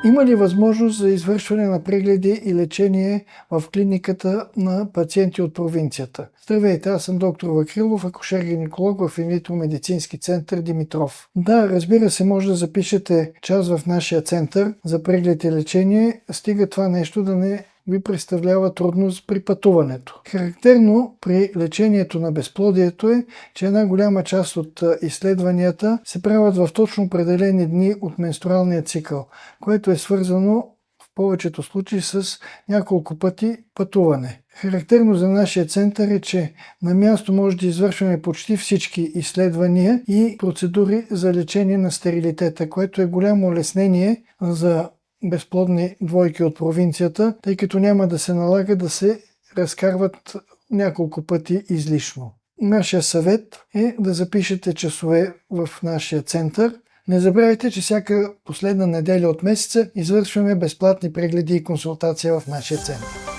Има ли възможност за извършване на прегледи и лечение в клиниката на пациенти от провинцията? Здравейте, аз съм доктор Вакрилов, акушер-гинеколог в инвитро медицински център Димитров. Да, разбира се, може да запишете час в нашия център за преглед и лечение, стига това нещо да не ви представлява трудност при пътуването. Характерно при лечението на безплодието е, че една голяма част от изследванията се правят в точно определени дни от менструалния цикъл, което е свързано в повечето случаи с няколко пъти пътуване. Характерно за нашия център е, че на място може да извършваме почти всички изследвания и процедури за лечение на стерилитета, което е голямо улеснение за безплодни двойки от провинцията, тъй като няма да се налага да се разкарват няколко пъти излишно. Нашия съвет е да запишете часове в нашия център. Не забравяйте, че всяка последна неделя от месеца извършваме безплатни прегледи и консултация в нашия център.